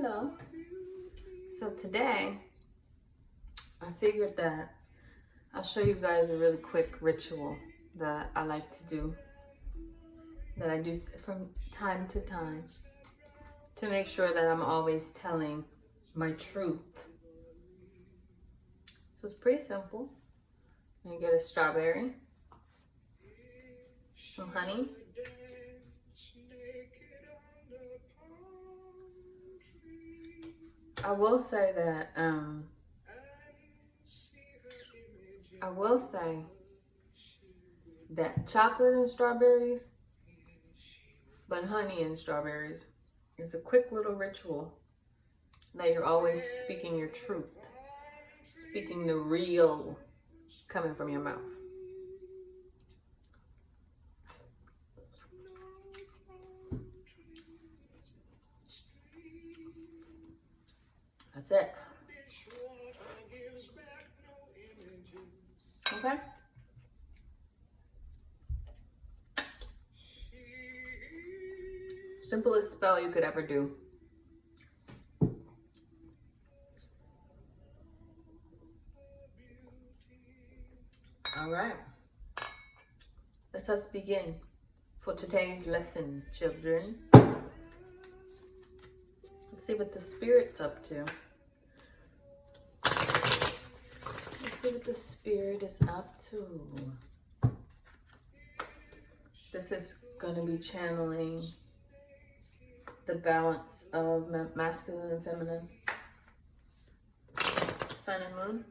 Hello. So today, I figured that I'll show you guys a really quick ritual that I like to do, that I do from time to time to make sure that I'm always telling my truth. So it's pretty simple. I'm gonna get a strawberry, some honey, I will say that chocolate and strawberries, but honey and strawberries is a quick little ritual that you're always speaking your truth, speaking the real coming from your mouth. That's it. Okay? Simplest spell you could ever do. All right. Let us begin for today's lesson, children. Let's see what the spirit's up to. Let's see what the spirit is up to. This is going to be channeling the balance of masculine and feminine. Sun and moon.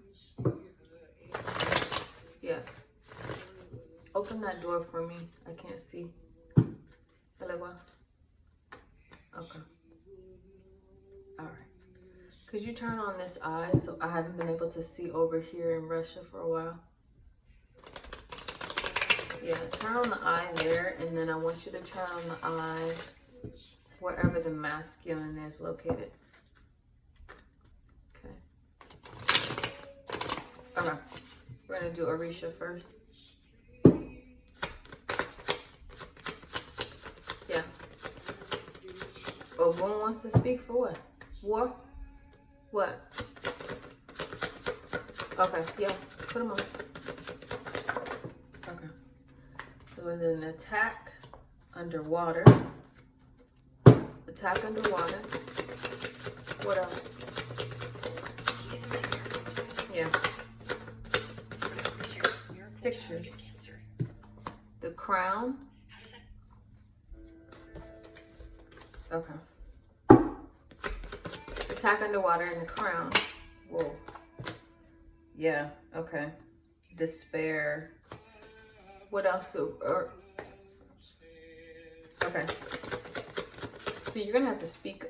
Yeah. Open that door for me. I can't see. Okay. Alright. Could you turn on this eye? So I haven't been able to see over here in Russia for a while. Yeah, turn on the eye there, and then I want you to turn on the eye wherever the masculine is located. Okay. Okay. We're going to do Orisha first. Yeah. Ogun wants to speak for what? War? What? Okay, yeah. Put him on. Okay. So it's an attack underwater. Attack underwater. What else? Yeah. Pictures. The crown. Okay. Attack underwater in the crown. Whoa. Yeah, okay. Despair. What else? Okay. So you're gonna have to speak,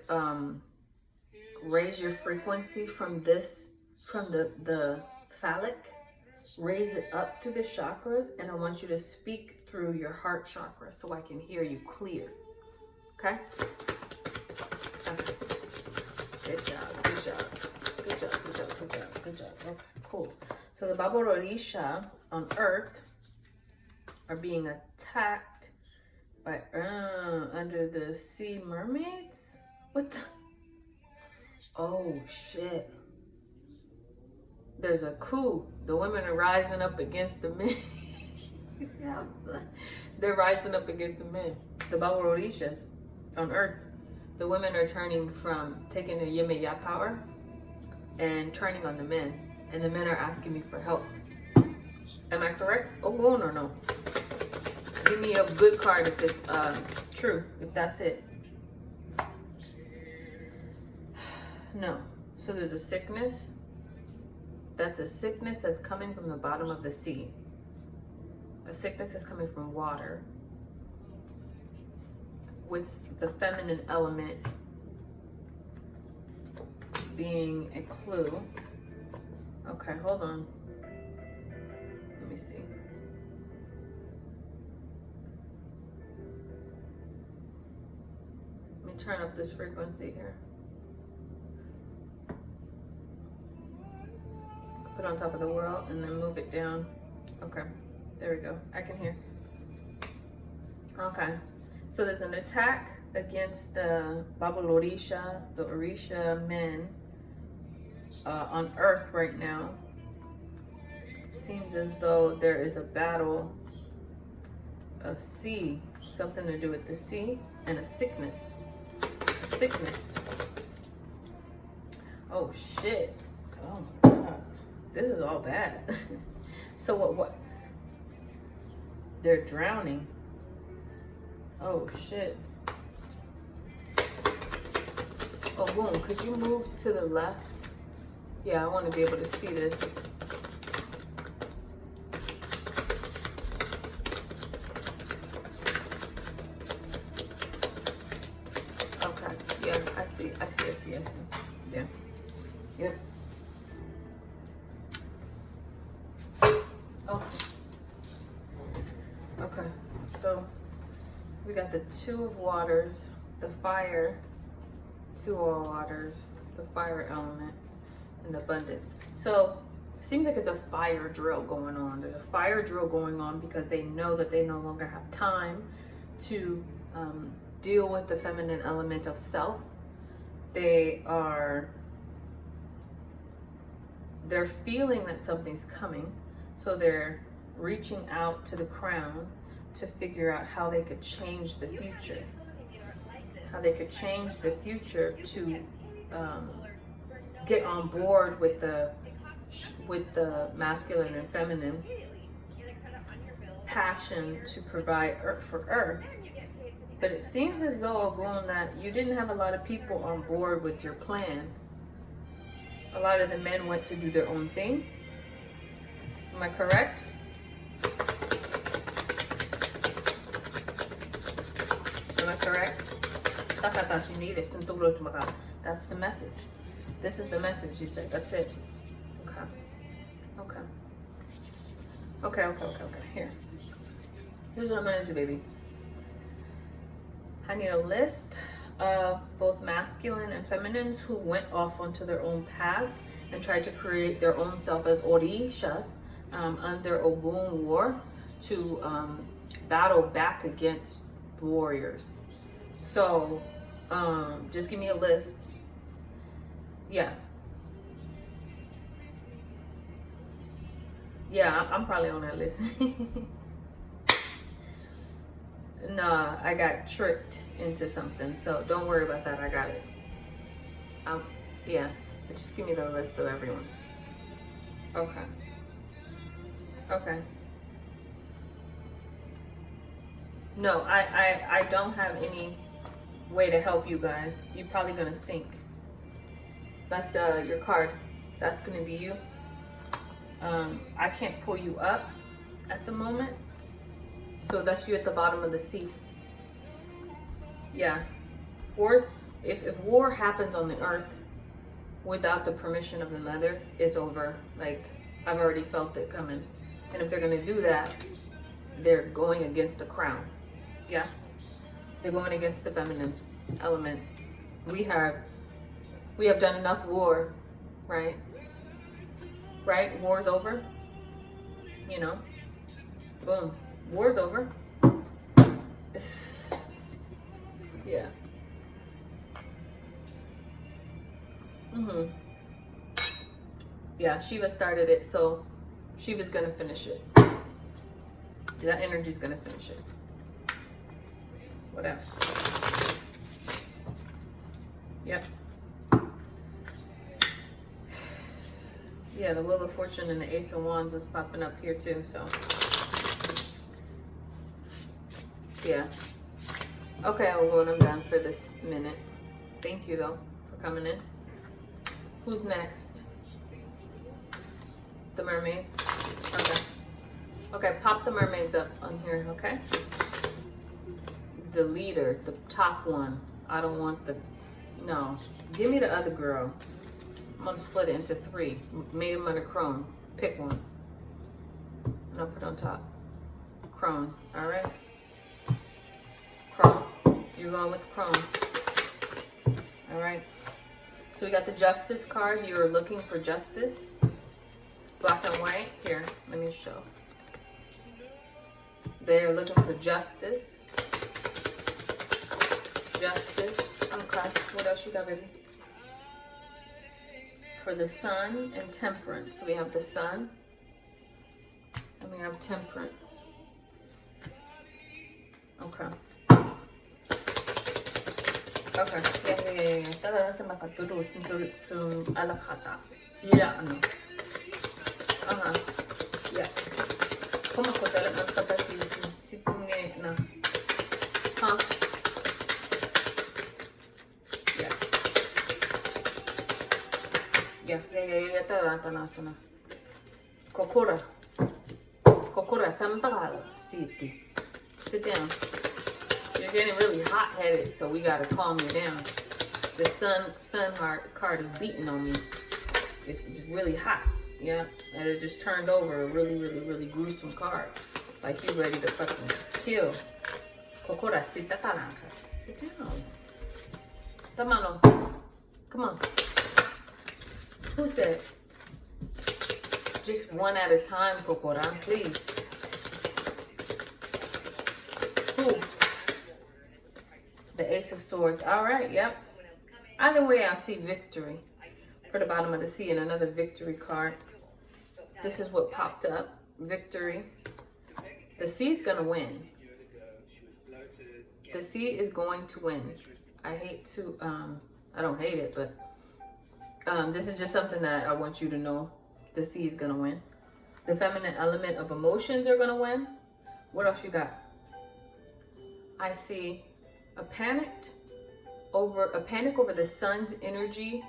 raise your frequency from the phallic, raise it up to the chakras, and I want you to speak through your heart chakra so I can hear you clear. Okay? Okay. Good job, good job, good job, good job, good job, good job. Okay, cool. So the Baba Orisha on Earth are being attacked by under the sea mermaids? What the? Oh shit. There's a coup. The women are rising up against the men. They're rising up against the men. The Baba Orishas on Earth. The women are turning from taking the Yemaya power and turning on the men. And the men are asking me for help. Am I correct? Ogun or no? Give me a good card if it's true, if that's it. No. So there's a sickness. That's a sickness that's coming from the bottom of the sea. A sickness is coming from water, with the feminine element being a clue. Okay, hold on. Let me see. Let me turn up this frequency here. Put it on top of the world and then move it down. Okay, there we go. I can hear. Okay, so there's an attack against the Baba Orisha, the Orisha men on earth right now. Seems as though there is a battle, a sea, something to do with the sea, and a sickness. Oh shit. Oh my god. This is all bad. So what? They're drowning. Oh shit. Oh, boom. Could you move to the left? Yeah, I want to be able to see this. Okay. Yeah, I see. Yeah. Yep. Okay. Okay. So we got the Two of Waters, the fire, Two of Waters, the fire element, and the abundance. So it seems like it's a fire drill going on. There's a fire drill going on because they know that they no longer have time to deal with the feminine element of self. They're feeling that something's coming, so they're reaching out to the crown to figure out how they could change the future. How they could change the future to get on board with the masculine and feminine passion to provide earth for earth. But it seems as though, Ogun, that you didn't have a lot of people on board with your plan. A lot of the men went to do their own thing. Am I correct? Am I correct? That's the message. This is the message you said. That's it. Okay. Here. Here's what I'm gonna do, baby. I need a list of both masculine and feminines who went off onto their own path and tried to create their own self as Orishas under Ogun War to battle back against warriors. So just give me a list. Yeah, I'm probably on that list. Nah, I got tricked into something, so don't worry about that. I got it. Yeah, but just give me the list of everyone. Okay. No, I don't have any way to help you guys. You're probably gonna sink. That's your card. That's gonna be you. I can't pull you up at the moment. So that's you at the bottom of the sea. Yeah. Or if war happens on the earth without the permission of the mother, it's over. Like, I've already felt it coming. And if they're gonna do that, they're going against the crown. Yeah. They're going against the feminine element. We have done enough war, right? Right? War's over. You know? Boom. War's over. Yeah. Yeah, Shiva started it, so Shiva's gonna finish it. That energy's gonna finish it. What else? Yep. Yeah, the Wheel of Fortune and the Ace of Wands is popping up here too, so. Yeah. Okay, I'm done for this minute. Thank you though for coming in. Who's next? The mermaids? Okay, pop the mermaids up on here, okay? The leader, the top one. I don't want no. Give me the other girl. I'm gonna split it into 3. Maiden, Mother, Crone. Pick one. And I'll put on top. Crone, all right? Crone. You're going with Crone. All right. So we got the Justice card. You are looking for justice. Black and white. Here, let me show. They're looking for justice. Justice. Okay. What else you got, baby? For the Sun and Temperance. So we have the Sun and we have Temperance. Okay. Okay. Yeah. 따라 생각할 때도 좀 알아가다. Yeah, I know. Yeah. Como que ela não está fazendo se tinha na. Huh? Yeah. Tana. Kokora Sampagala City. Sit down. You're getting really hot-headed, so we gotta calm you down. The sun card is beating on me. It's really hot, yeah. And it just turned over a really gruesome card. Like you ready to fucking kill. Kokora Sita Taranka. Sit down. Tamano. Come on. Who said? Just one at a time, Kokora, please. Who? The Ace of Swords. All right, yep. Either way, I see victory for the bottom of the sea and another victory card. This is what popped up. Victory. The sea's gonna win. The sea is going to win. I hate to, I don't hate it, but this is just something that I want you to know. The sea is gonna win. The feminine element of emotions are gonna win. What else you got? I see a panic over the sun's energy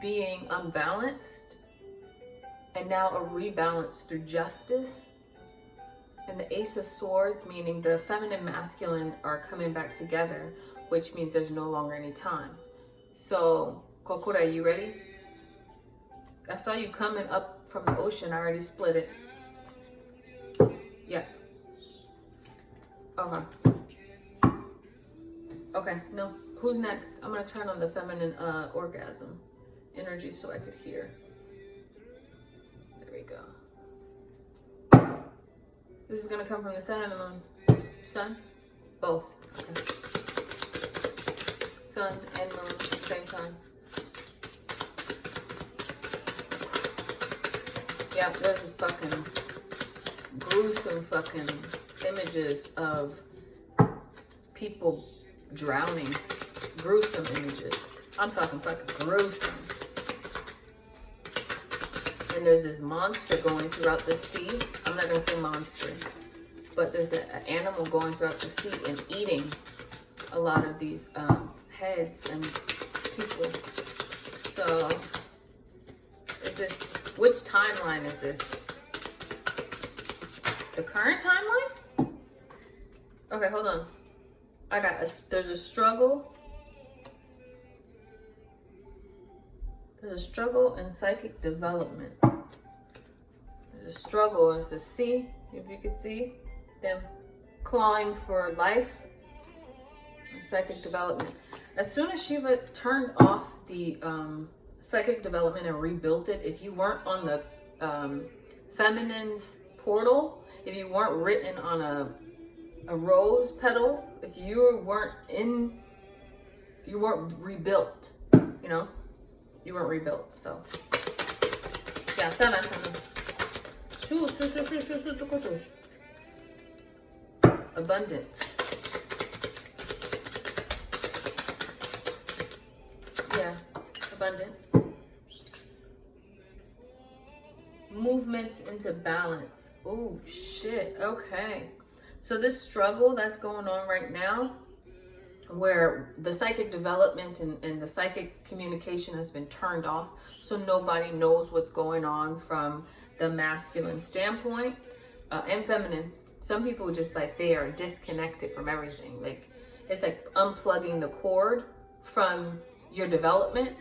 being unbalanced, and now a rebalance through justice. And the Ace of Swords, meaning the feminine masculine are coming back together, which means there's no longer any time. So, Kokura, you ready? I saw you coming up from the ocean. I already split it. Yeah. Okay. Okay, no. Who's next? I'm going to turn on the feminine orgasm energy so I could hear. There we go. This is going to come from the sun and the moon. Sun? Both. Okay. Sun and moon at the same time. Yeah, there's fucking gruesome fucking images of people drowning. Gruesome images. I'm talking fucking gruesome. And there's this monster going throughout the sea. I'm not gonna say monster, but there's an animal going throughout the sea and eating a lot of these heads and people. So, is this, which timeline is this? The current timeline? Okay, hold on. There's a struggle. There's a struggle in psychic development. There's a struggle. It's a sea, if you could see them clawing for life and psychic development. As soon as Shiva turned off the psychic development and rebuilt it, if you weren't on the feminine's portal, if you weren't written on a rose petal, if you weren't rebuilt, you know? You weren't rebuilt, so. Yeah, abundance. Yeah, abundance. Movements into balance. Oh, shit. Okay. So this struggle that's going on right now, where the psychic development and the psychic communication has been turned off, so nobody knows what's going on from the masculine standpoint and feminine. Some people just like, they are disconnected from everything. Like, it's like unplugging the cord from your development,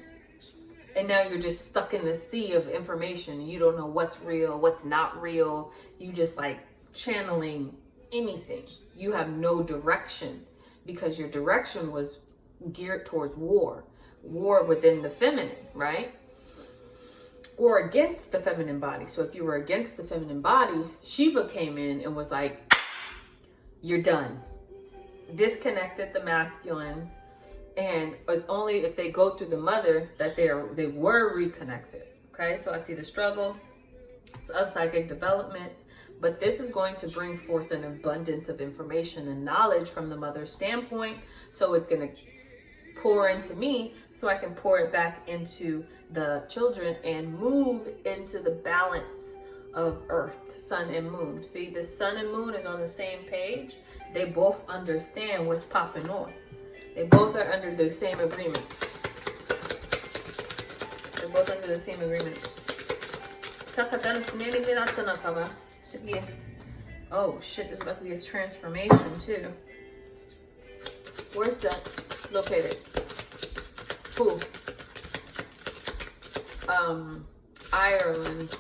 and now you're just stuck in the sea of information. You don't know what's real, what's not real. You just like channeling anything. You have no direction, because your direction was geared towards war within the feminine, right? Or against the feminine body. So if you were against the feminine body, Shiva came in and was like, you're done. Disconnected the masculines And it's only if they go through the mother that they were reconnected. Okay, so I see the struggle. It's of psychic development, but this is going to bring forth an abundance of information and knowledge from the mother's standpoint. So it's going to pour into me so I can pour it back into the children and move into the balance of earth, sun and moon. See, the sun and moon is on the same page. They both understand what's popping on. They both are under the same agreement. They're both under the same agreement. Oh shit, there's about to be a transformation too. Where's that located? Who? Ireland.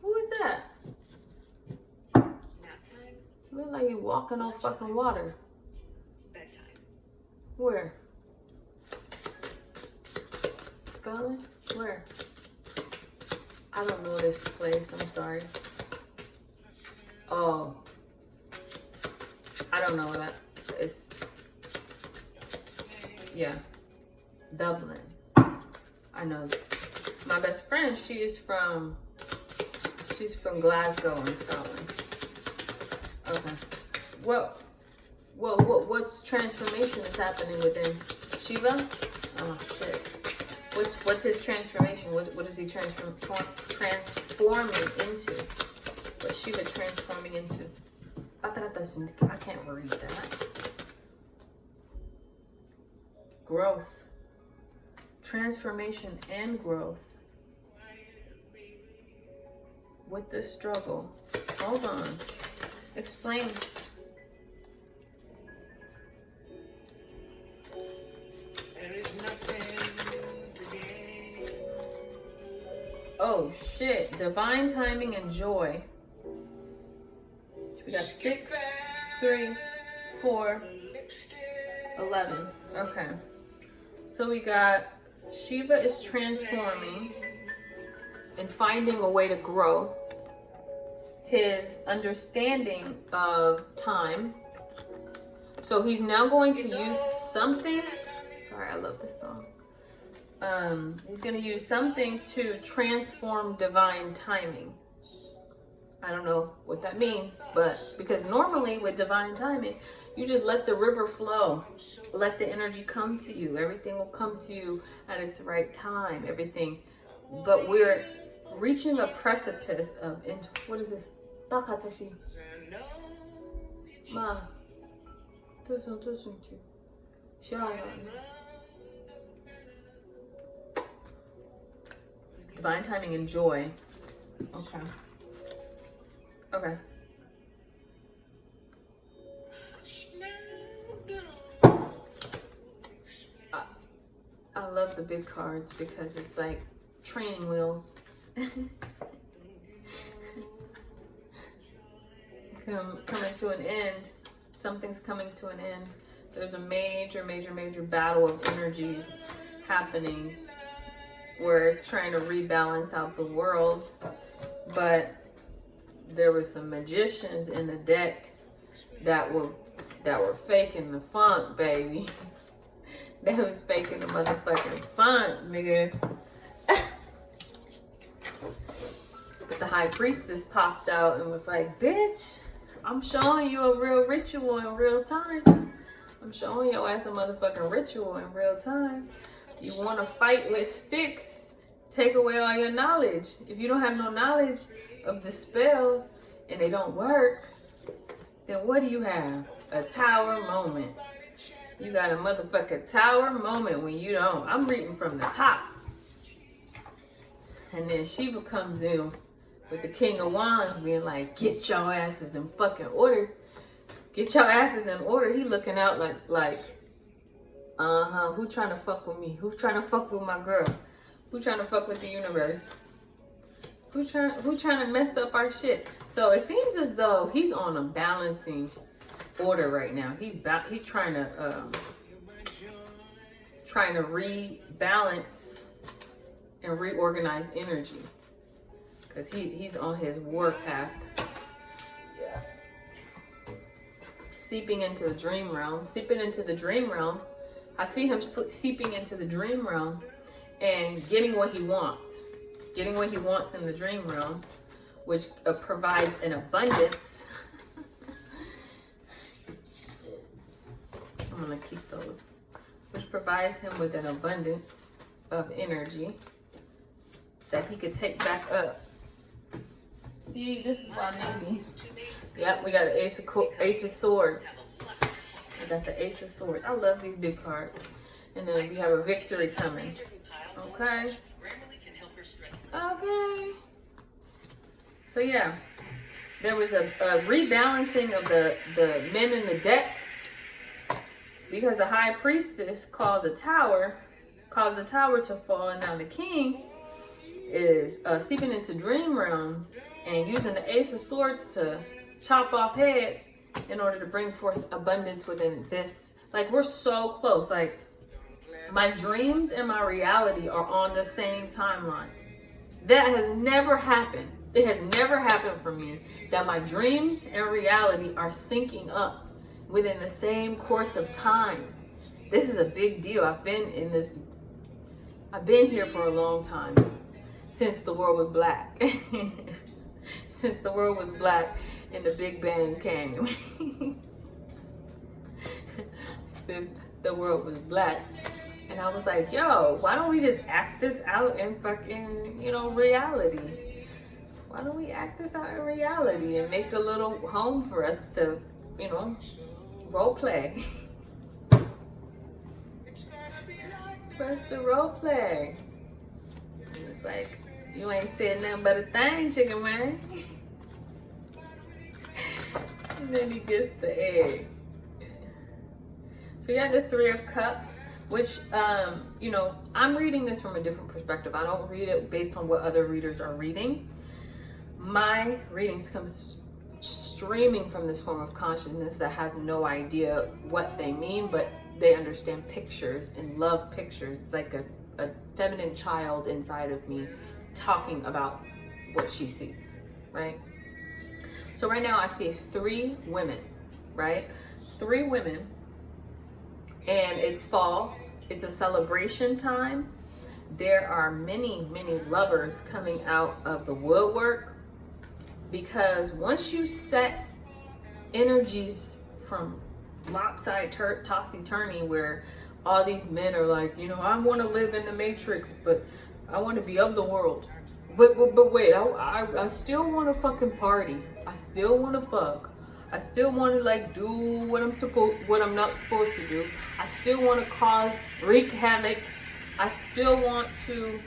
Who is that? Nap time. Look like you walking on fucking water. Bedtime. Where? Scotland? Where? I don't know this place, I'm sorry. Oh. I don't know that. It's, yeah. Dublin. I know. My best friend, she's from Glasgow in Scotland. Okay. Well, what's transformation is happening within Shiva? Oh shit. What's his transformation? What is he transforming into? What's Shiva transforming into? I can't read that. Growth. Transformation and growth. With the struggle. Hold on. Explain. Oh shit. Divine timing and joy. We got 6, 3, 4, 11. Okay. So we got Shiva is transforming and finding a way to grow his understanding of time. So he's now going to use something. Sorry, I love this song. He's going to use something to transform divine timing. I don't know what that means, but because normally with divine timing, you just let the river flow. Let the energy come to you. Everything will come to you at its right time. Everything. But we're reaching a precipice of, what is this? Takatashi. Ma. Divine timing and joy. Okay. Okay. I love the big cards because it's like training wheels. Coming to an end. Something's coming to an end. There's a major battle of energies happening where it's trying to rebalance out the world. But there were some magicians in the deck that were faking the funk, baby. They was faking the motherfucking funk, nigga. But the high priestess popped out and was like, bitch, I'm showing you a real ritual in real time. I'm showing your ass a motherfucking ritual in real time. You want to fight with sticks, take away all your knowledge. If you don't have no knowledge of the spells and they don't work, then what do you have? A tower moment. You got a motherfucking tower moment when you don't. I'm reading from the top. And then Shiva comes in with the King of Wands being like, get your asses in fucking order. Get your asses in order. He looking out like, who trying to fuck with me? Who trying to fuck with my girl? Who trying to fuck with the universe? Who trying to mess up our shit? So it seems as though he's on a balancing order right now. He's trying to rebalance and reorganize energy because he's on his war path. Yeah. Seeping into the dream realm I see him seeping into the dream realm and getting what he wants. Getting what he wants in the dream realm, which provides an abundance. I'm gonna keep those. Which provides him with an abundance of energy that he could take back up. See, this is why maybe. Yep, we got the Ace of Swords. I got the Ace of Swords. I love these big cards. And then we have a victory coming. Okay. Okay. So yeah, there was a rebalancing of the men in the deck because the High Priestess caused the tower to fall, and now the King is seeping into dream realms and using the Ace of Swords to chop off heads in order to bring forth abundance within this. Like, we're so close. Like, my dreams and my reality are on the same timeline. That has never happened. It has never happened for me that my dreams and reality are syncing up within the same course of time. This is a big deal. I've been here for a long time. Since the world was black. Since the world was black and the Big Bang came. Since the world was black. And I was like, yo, why don't we just act this out in fucking, reality? Why don't we act this out in reality and make a little home for us to, role play? For us to role play. And it's like, you ain't said nothing but a thing, chicken man. And then he gets the egg. So you have the Three of Cups, which, I'm reading this from a different perspective. I don't read it based on what other readers are reading. My readings come streaming from this form of consciousness that has no idea what they mean, but they understand pictures and love pictures. It's like a feminine child inside of me talking about what she sees, right? So right now I see 3 women, right? 3 women, and it's fall. It's a celebration time. There are many, many lovers coming out of the woodwork, because once you set energies from lopside tossy-turny, where all these men are like, I want to live in the matrix, but I want to be of the world. But wait, I still want to fucking party. I still want to fuck. I still want to do what I'm not supposed to do. I still want to wreak havoc. I still want to,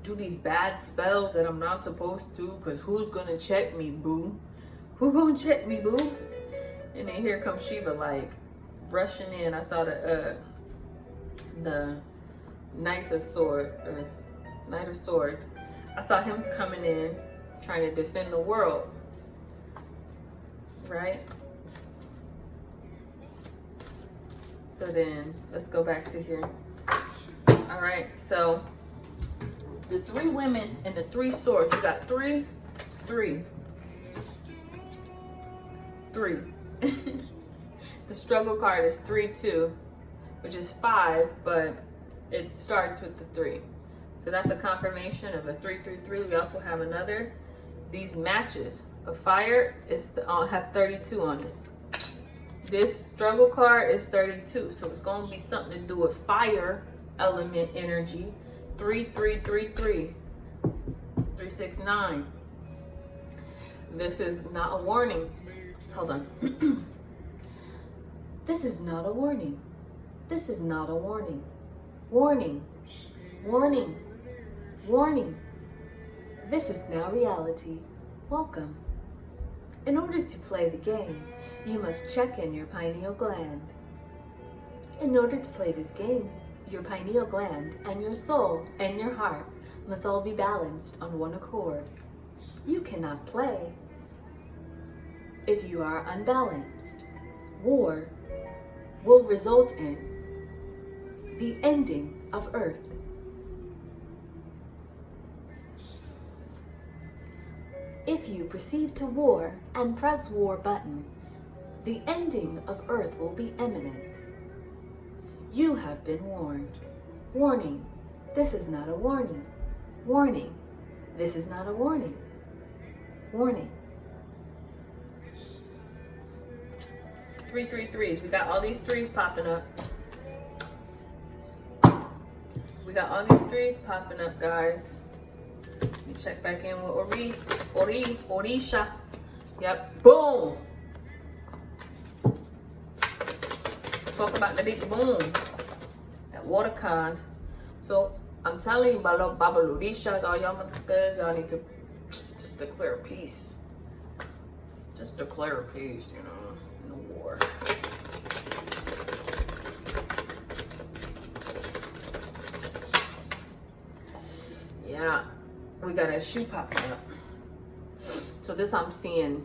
do these bad spells that I'm not supposed to, because who's going to check me, boo? Who going to check me, boo? And then here comes Shiva, rushing in. I saw the Knight of Swords. I saw him coming in, trying to defend the world. Right? So then, let's go back to here. All right, so the 3 women and the 3 swords. We got 3. The struggle card is 3-2, which is 5, but it starts with the 3. So that's a confirmation of a 3-3-3. We also have another. These matches of fire have 32 on it. This struggle card is 32, so it's going to be something to do with fire element energy. 3-3-3-3. 3-6-9. This is not a warning. Hold on. This is not a warning. This is not a warning. Warning. Warning. Warning. This is now reality. Welcome. In order to play the game, you must check in your pineal gland. In order to play this game, your pineal gland and your soul and your heart must all be balanced on one accord. You cannot play if you are unbalanced. War will result in the ending of Earth. If you proceed to war and press war button, the ending of Earth will be imminent. You have been warned. Warning. This is not a warning. Warning. This is not a warning. Warning. 333s. We got all these threes popping up. We got all these threes popping up, guys. Let me check back in with Orisha. Yep. Boom. Talk about the big boom. That water card. So I'm telling you, Baba Orishas, all y'all motherfuckers, y'all need to just declare peace. Just declare peace, you know, in the war. Yeah, we got a shoe popping up. So this I'm seeing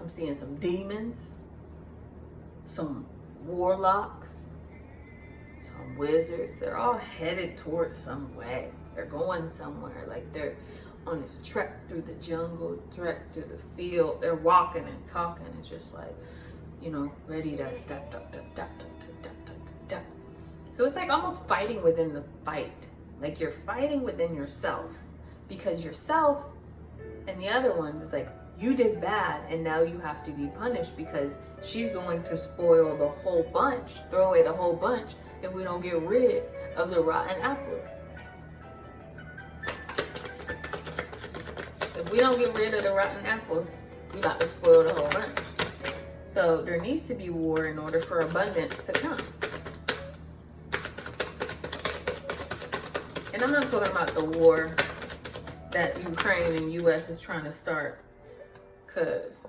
some demons, some warlocks, some wizards. They're all headed towards some way. They're going somewhere. Like they're on this trek through the jungle, trek through the field. They're walking and talking. It's just like, you know, ready to da, da, da, da, da, da, da, da. So it's like almost fighting within the fight. Like you're fighting within yourself, because yourself and the other ones is like, you did bad and now you have to be punished because she's going to spoil the whole bunch, throw away the whole bunch if we don't get rid of the rotten apples. If we don't get rid of the rotten apples, we about to spoil the whole bunch. So there needs to be war in order for abundance to come. And I'm not talking about the war that Ukraine and US is trying to start, because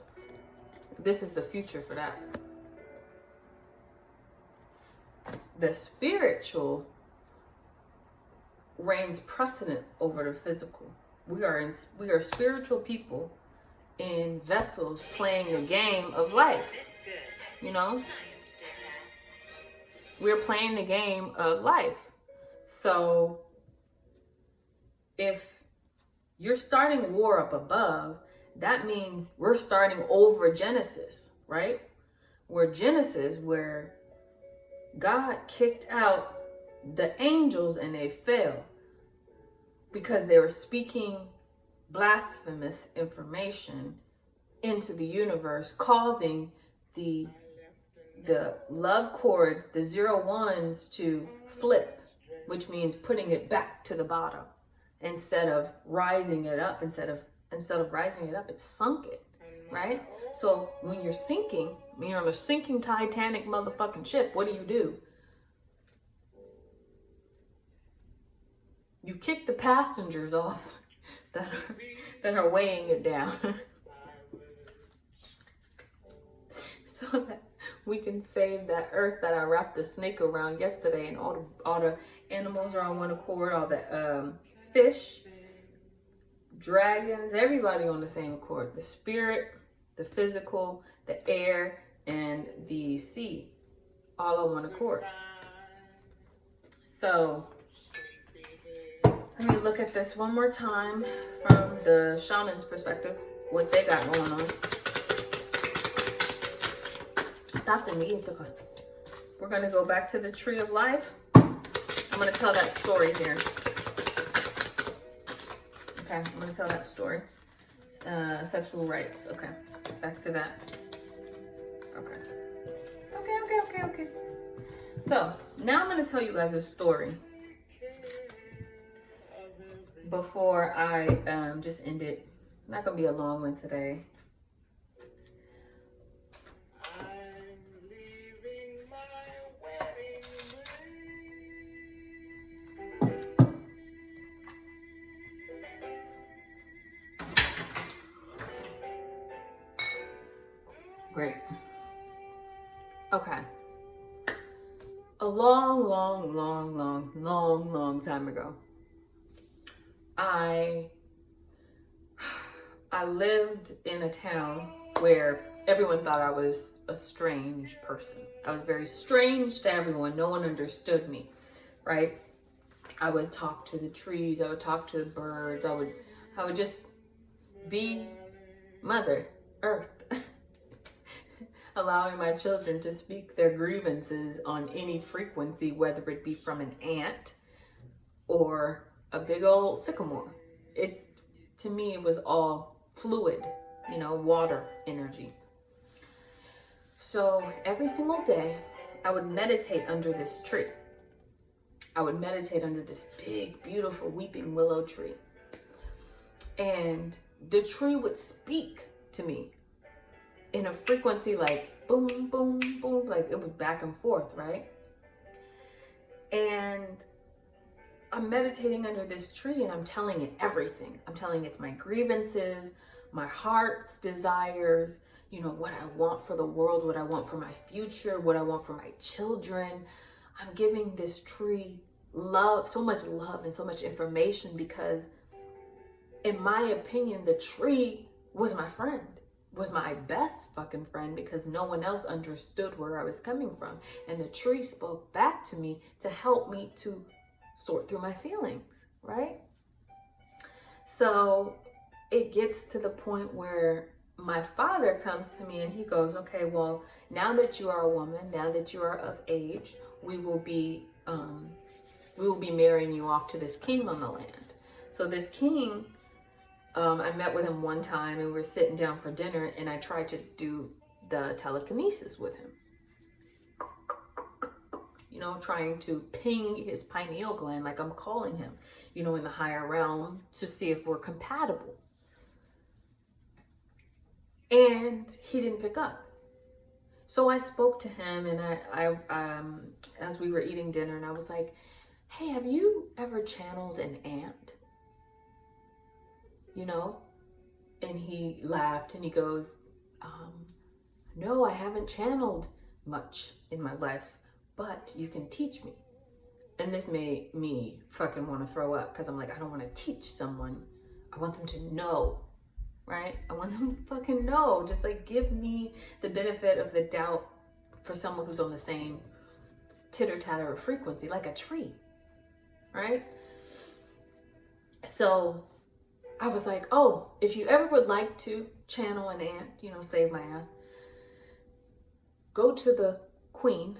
this is the future for that. The spiritual reigns precedent over the physical. We are spiritual people in vessels playing the game of life. You know? We're playing the game of life. So if you're starting war up above, that means we're starting over Genesis, right? Where Genesis, where God kicked out the angels and they fell because they were speaking blasphemous information into the universe, causing the love chords, the 0 1s to flip, which means putting it back to the bottom. Instead of rising it up, instead of rising it up, it sunk it, right? So when you're sinking, when you're on a sinking Titanic motherfucking ship, what do? You kick the passengers off that are weighing it down, so that we can save that earth that I wrapped the snake around yesterday, and all the animals are on one accord, all the fish, dragons, everybody on the same accord. The spirit, the physical, the air, and the sea, all on one accord. So let me look at this one more time from the shaman's perspective, what they got going on. That's immediate. We're going to go back to the tree of life. I'm going to tell that story here. Okay, I'm going to tell that story. Sexual rights. Okay, back to that. Okay. So, now I'm going to tell you guys a story before I just end it. Not going to be a long one today. Great. Okay. A long time ago, I lived in a town where everyone thought I was a strange person. I was very strange to everyone. No one understood me, right? I would talk to the trees. I would talk to the birds. I would just be Mother Earth. allowing my children to speak their grievances on any frequency, whether it be from an ant or a big old sycamore. To me, it was all fluid, water energy. So every single day, I would meditate under this tree. I would meditate under this big, beautiful weeping willow tree. And the tree would speak to me in a frequency like boom, boom, boom, like it was back and forth, right? And I'm meditating under this tree and I'm telling it everything. I'm telling it my grievances, my heart's desires, what I want for the world, what I want for my future, what I want for my children. I'm giving this tree love, so much love and so much information because in my opinion, the tree was my friend, was my best fucking friend because no one else understood where I was coming from. And the tree spoke back to me to help me to sort through my feelings, right? So it gets to the point where my father comes to me and he goes, okay, well, now that you are a woman, now that you are of age, we will be marrying you off to this king on the land. So this king, I met with him one time and we were sitting down for dinner and I tried to do the telekinesis with him. Trying to ping his pineal gland like I'm calling him, in the higher realm to see if we're compatible. And he didn't pick up. So I spoke to him and I as we were eating dinner and I was like, hey, have you ever channeled an ant? And he laughed and he goes, no, I haven't channeled much in my life, but you can teach me. And this made me fucking want to throw up because I'm like, I don't want to teach someone. I want them to know, right? I want them to fucking know. Just like give me the benefit of the doubt for someone who's on the same titter-tatter frequency, like a tree, right? So I was like, oh, if you ever would like to channel an ant, save my ass, go to the queen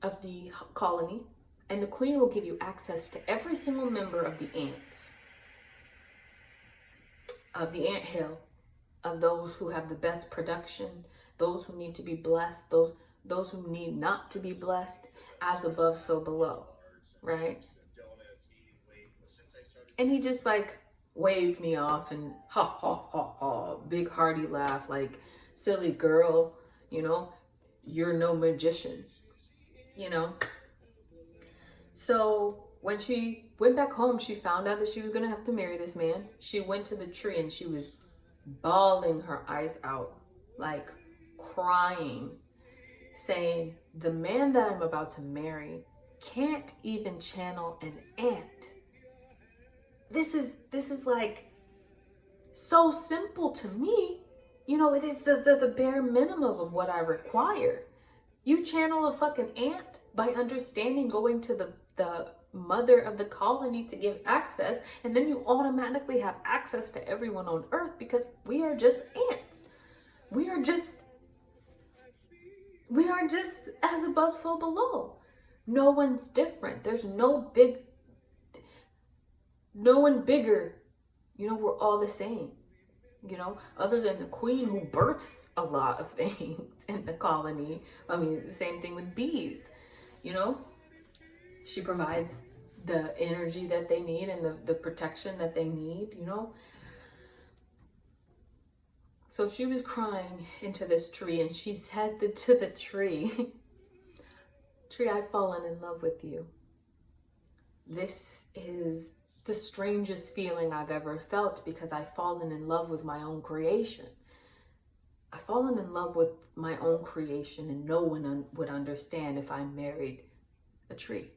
of the colony and the queen will give you access to every single member of the ants, of the anthill, of those who have the best production, those who need to be blessed, those who need not to be blessed, as above, so below, right? And he just like waved me off and ha ha ha ha, big hearty laugh, like silly girl, you're no magician, So when she went back home, she found out that she was gonna have to marry this man. She went to the tree and she was bawling her eyes out, like crying, saying, the man that I'm about to marry can't even channel an ant. This is like so simple to me. It is the bare minimum of what I require. You channel a fucking ant by understanding, going to the mother of the colony to give access, and then you automatically have access to everyone on earth because we are just ants. We are just as above, so below. No one's different. There's no one bigger. We're all the same. Other than the queen who births a lot of things in the colony. I mean, the same thing with bees. She provides the energy that they need and the protection that they need, So she was crying into this tree and she said to the tree, tree, I've fallen in love with you. This is the strangest feeling I've ever felt because I've fallen in love with my own creation. I've fallen in love with my own creation and no one would understand if I married a tree.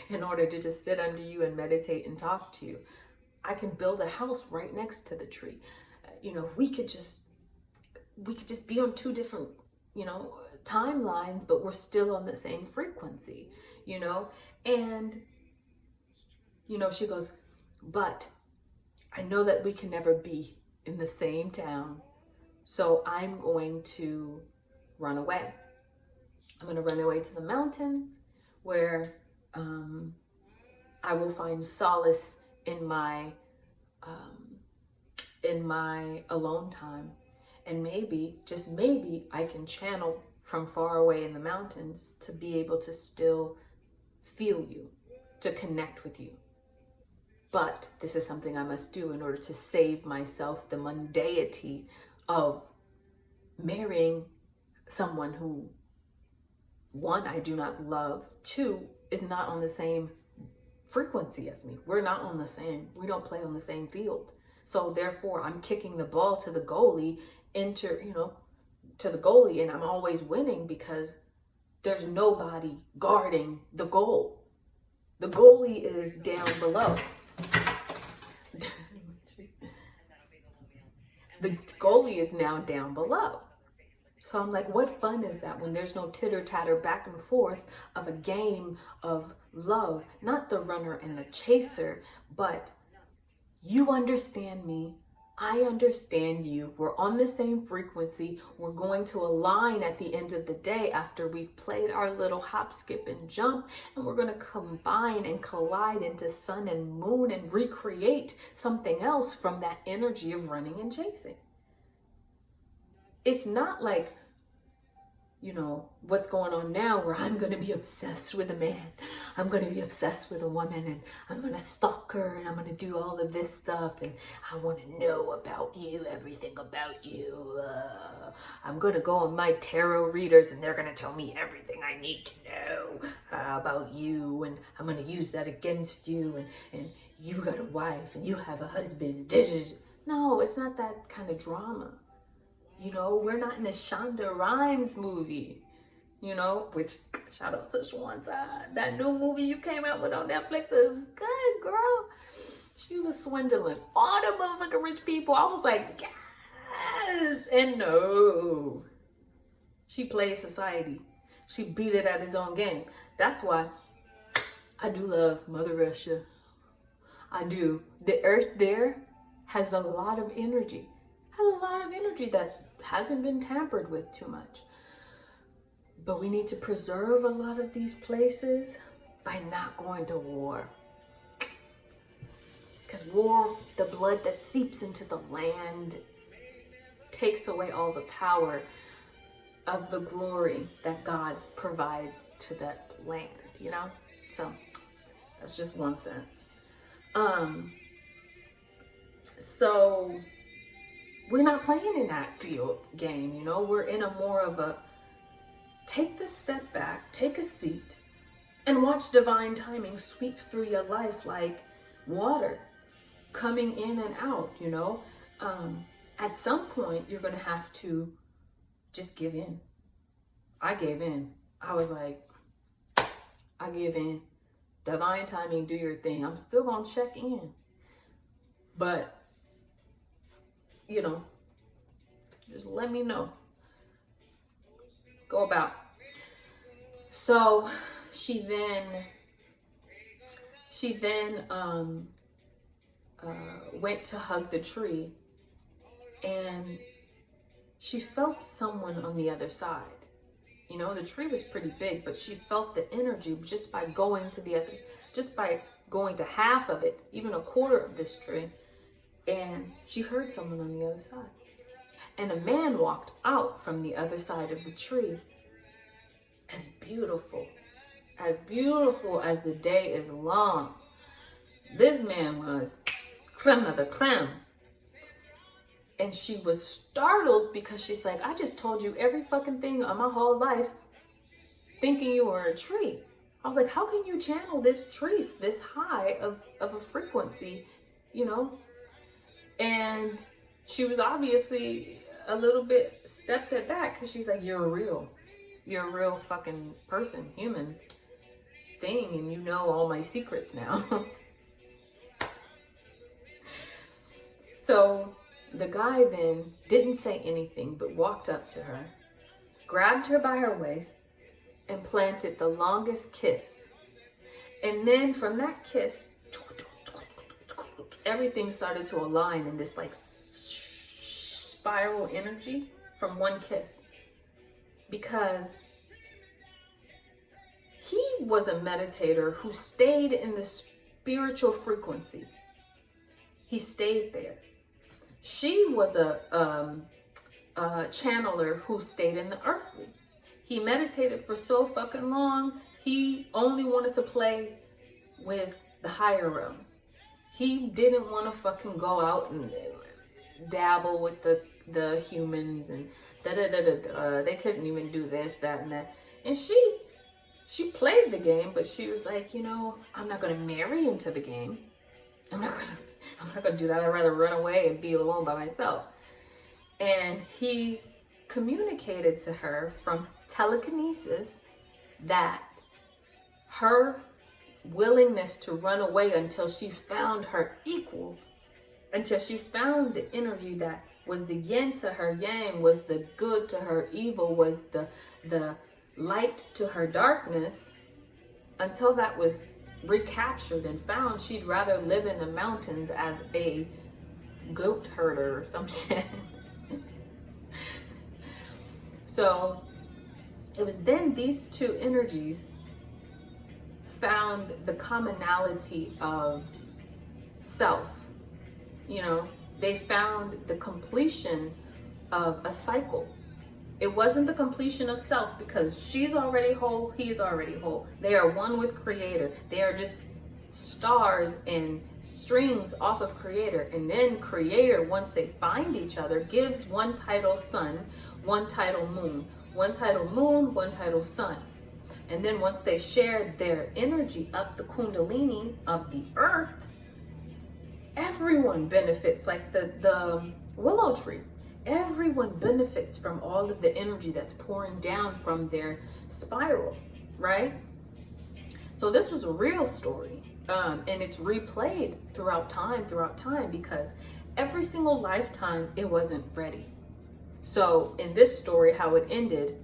In order to just sit under you and meditate and talk to you. I can build a house right next to the tree. We could just be on two different, timelines, but we're still on the same frequency, and she goes, but I know that we can never be in the same town So I'm going to run away. I'm going to run away to the mountains where I will find solace in my alone time. And maybe, just maybe, I can channel from far away in the mountains to be able to still feel you, to connect with you. But this is something I must do in order to save myself the mundanity of marrying someone who, one, I do not love, two, is not on the same frequency as me. We're not on the same, we don't play on the same field. So therefore, I'm kicking the ball to the goalie, to the goalie, and I'm always winning because there's nobody guarding the goal. The goalie is down below. The goalie is now down below. So I'm like, what fun is that when there's no titter-tatter back and forth of a game of love? Not the runner and the chaser, but you understand me, I understand you. We're on the same frequency. We're going to align at the end of the day after we've played our little hop, skip, and jump, and we're going to combine and collide into sun and moon and recreate something else from that energy of running and chasing. It's not like, what's going on now where I'm going to be obsessed with a man. I'm going to be obsessed with a woman and I'm going to stalk her and I'm going to do all of this stuff and I want to know about you, everything about you. I'm going to go on my tarot readers and they're going to tell me everything I need to know about you, and I'm going to use that against you, and you got a wife and you have a husband. No, it's not that kind of drama. We're not in a Shonda Rhimes movie, which, shout out to Shwanda. That new movie you came out with on Netflix is good, girl. She was swindling all the motherfucking rich people. I was like, yes, and no. She played society. She beat it at his own game. That's why I do love Mother Russia. I do. The earth there has a lot of energy. That hasn't been tampered with too much. But we need to preserve a lot of these places by not going to war. Because war, the blood that seeps into the land, takes away all the power of the glory that God provides to that land, So that's just one sense. So we're not playing in that field game, We're in a more of a take the step back, take a seat, and watch divine timing sweep through your life like water coming in and out, At some point, you're going to have to just give in. I gave in. I was like, I give in. Divine timing, do your thing. I'm still going to check in. But just let me know. Go about. So she then went to hug the tree, and she felt someone on the other side. The tree was pretty big, but she felt the energy just by going to half of it, even a quarter of this tree. And she heard someone on the other side. And a man walked out from the other side of the tree. As beautiful as the day is long. This man was creme of the creme. And she was startled because she's like, I just told you every fucking thing of my whole life thinking you were a tree. I was like, how can you channel this tree this high of a frequency, And she was obviously a little bit stepped it back because she's like, you're a real fucking person, human thing, and you know all my secrets now. So the guy then didn't say anything but walked up to her, grabbed her by her waist, and planted the longest kiss. And then from that kiss, everything started to align in this like spiral energy from one kiss. Because he was a meditator who stayed in the spiritual frequency. He stayed there. She was a channeler who stayed in the earthly. He meditated for so fucking long, he only wanted to play with the higher realm. He didn't want to fucking go out and dabble with the humans and they couldn't even do this, that, and that. And she played the game, but she was like, you know, I'm not gonna marry into the game. I'm not gonna do that. I'd rather run away and be alone by myself. And he communicated to her from telekinesis that her willingness to run away until she found her equal, until she found the energy that was the yin to her yang, was the good to her evil, was the light to her darkness, until that was recaptured and found, she'd rather live in the mountains as a goat herder or some shit. So it was then these two energies found the commonality of self. You know, they found the completion of a cycle. It wasn't the completion of self, because she's already whole, he's already whole. They are one with Creator. They are just stars and strings off of Creator. And then Creator, once they find each other, gives one title sun, one title moon, one title moon, one title sun. And then once they share their energy up the Kundalini of the earth, everyone benefits, like the willow tree. Everyone benefits from all of the energy that's pouring down from their spiral, right? So this was a real story, and it's replayed throughout time, because every single lifetime it wasn't ready. So in this story, how it ended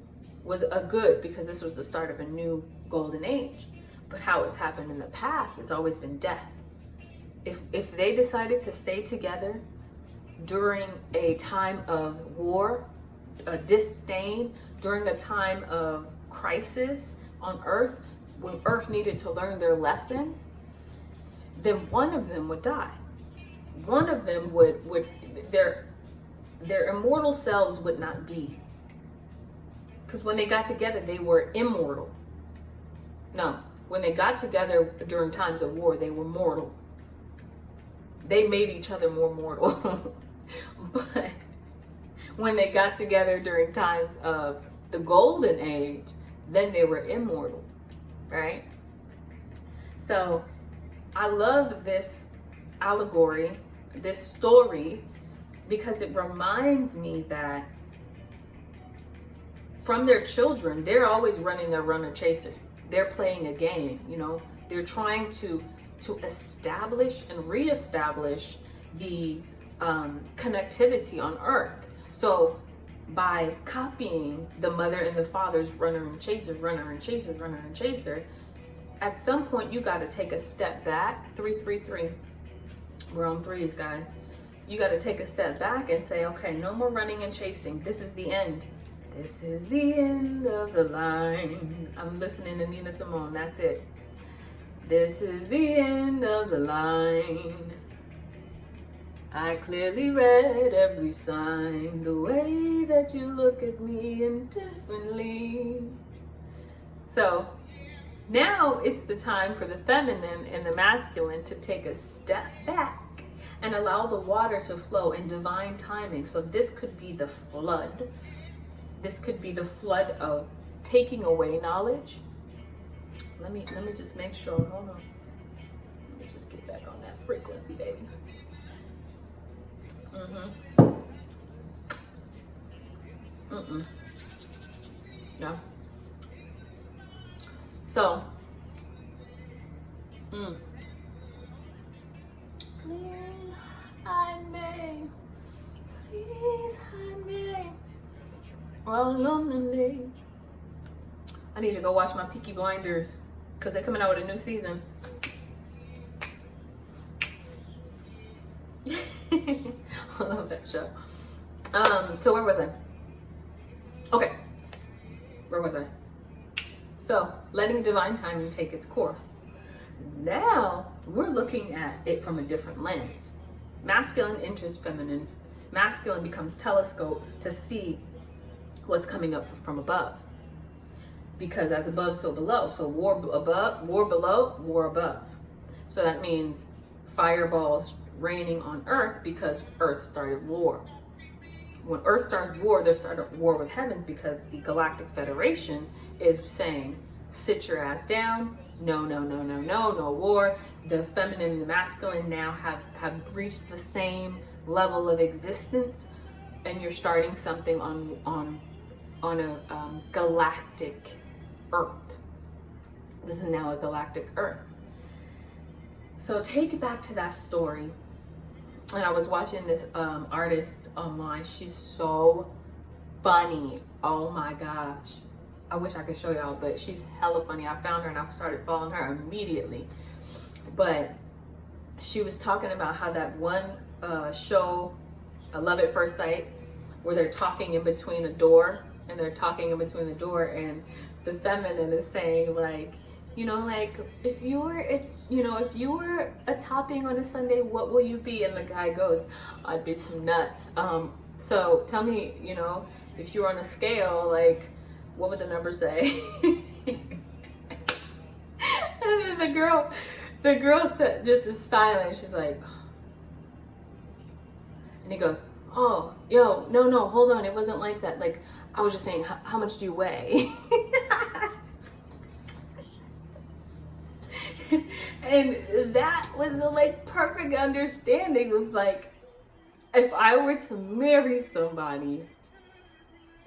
was a good, because this was the start of a new golden age. But how it's happened in the past, it's always been death. If they decided to stay together during a time of war, a disdain, during a time of crisis on Earth, when Earth needed to learn their lessons, then one of them would die. One of them would their immortal selves would not be. Because when they got together, they were immortal. No, when they got together during times of war, they were mortal. They made each other more mortal. But when they got together during times of the golden age, then they were immortal, right? So I love this allegory, this story, because it reminds me that from their children, they're always running their runner chaser. They're playing a game, you know. They're trying to establish and reestablish the connectivity on Earth. So by copying the mother and the father's runner and chaser, at some point you got to take a step back. 333. We're on threes, guys. You got to take a step back and say, okay, no more running and chasing. This is the end. This is the end of the line. I'm listening to Nina Simone. That's it. This is the end of the line. I clearly read every sign, the way that you look at me indifferently. So now it's the time for the feminine and the masculine to take a step back and allow the water to flow in divine timing. So this could be the flood. This could be the flood of taking away knowledge. Let me just make sure. Hold on. Let me just get back on that frequency, baby. No. So, please hide me. Please hide me. All lonely. I need to go watch my Peaky Blinders because they're coming out with a new season. I love that show. So where was I? Okay, where was I? So letting divine timing take its course. Now we're looking at it from a different lens. Masculine enters feminine. Masculine becomes telescope to see what's coming up from above. Because as above, so below. So war above, war below, war above. So that means fireballs raining on Earth because Earth started war. When Earth starts war, they start war with heavens because the Galactic Federation is saying, sit your ass down. No, no, no, no, no, no war. The feminine and the masculine now have reached the same level of existence, and you're starting something on a galactic Earth. This is now a galactic Earth. So take it back to that story. And I was watching this artist online. She's so funny. Oh my gosh. I wish I could show y'all, but she's hella funny. I found her and I started following her immediately. But she was talking about how that one show, Love at First Sight, where they're talking in between a door, and the feminine is saying, like, you know, like, if you were a topping on a sundae, what will you be? And the guy goes, I'd be some nuts. So tell me, you know, if you were on a scale, like, what would the number say? And then the girl just is silent. She's like, and he goes, oh, yo, no, hold on. It wasn't like that. Like, I was just saying, how much do you weigh? And that was the like perfect understanding of like, if I were to marry somebody,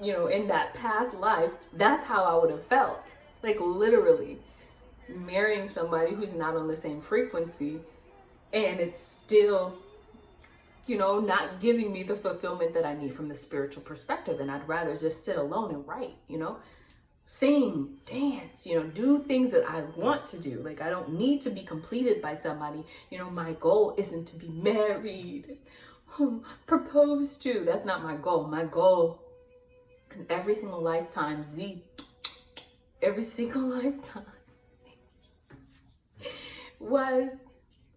you know, in that past life, that's how I would have felt. Like literally marrying somebody who's not on the same frequency, and it's still, you know, not giving me the fulfillment that I need from the spiritual perspective. And I'd rather just sit alone and write, you know, sing, dance, you know, do things that I want to do. Like, I don't need to be completed by somebody. You know, my goal isn't to be married, proposed to. That's not my goal. My goal in every single lifetime, every single lifetime was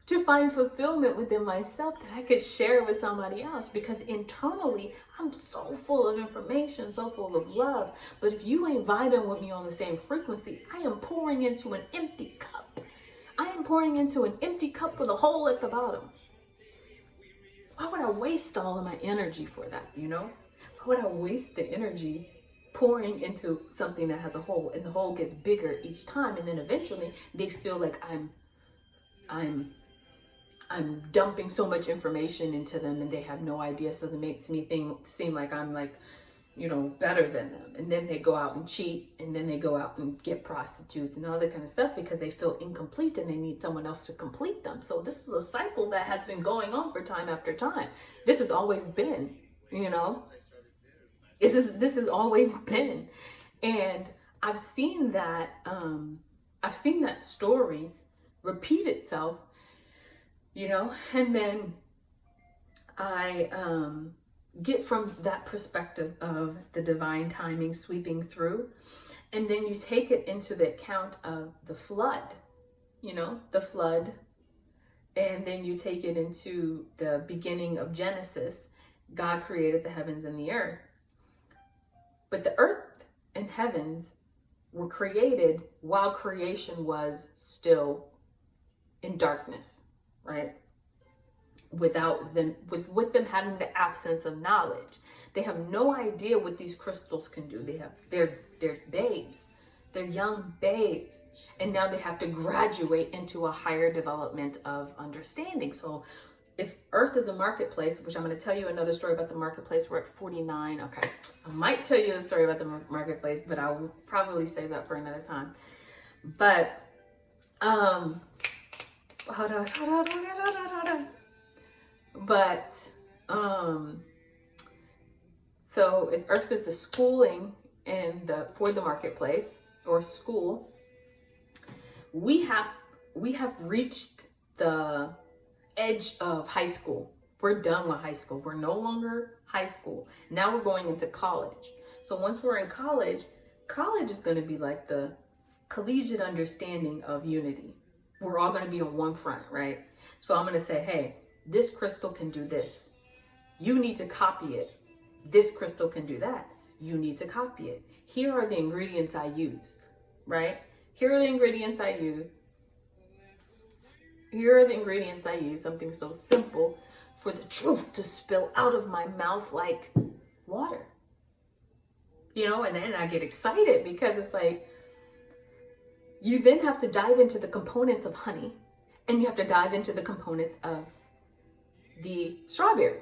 to find fulfillment within myself that I could share with somebody else, because internally I'm so full of information, so full of love. But if you ain't vibing with me on the same frequency, I am pouring into an empty cup. I am pouring into an empty cup with a hole at the bottom. Why would I waste all of my energy for that, you know? Why would I waste the energy pouring into something that has a hole, and the hole gets bigger each time, and then eventually they feel like I'm dumping so much information into them and they have no idea, so that makes me seem like I'm like, you know, better than them. And then they go out and cheat, and then they go out and get prostitutes and all that kind of stuff because they feel incomplete and they need someone else to complete them. So this is a cycle that has been going on for time after time. This has always been, you know, this has always been. And I've seen that story repeat itself, you know, and then I get from that perspective of the divine timing sweeping through, and then you take it into the account of the flood, you know, the flood, and then you take it into the beginning of Genesis. God created the heavens and the earth, but the earth and heavens were created while creation was still in darkness, right? With them having the absence of knowledge. They have no idea what these crystals can do. They're babes. They're young babes. And now they have to graduate into a higher development of understanding. So if Earth is a marketplace, which I'm going to tell you another story about the marketplace. We're at 49. Okay. I might tell you the story about the marketplace, but I will probably save that for another time. But, hold on. But, so if Earth is the schooling and for the marketplace or school, we have reached the edge of high school. We're done with high school. We're no longer high school. Now we're going into college. So once we're in college, college is going to be like the collegiate understanding of unity. We're all going to be on one front, right? So I'm going to say, hey, this crystal can do this. You need to copy it. This crystal can do that. You need to copy it. Here are the ingredients I use, right? Here are the ingredients I use. Here are the ingredients I use. Something so simple for the truth to spill out of my mouth like water. You know, and then I get excited because it's like, you then have to dive into the components of honey, and you have to dive into the components of the strawberry.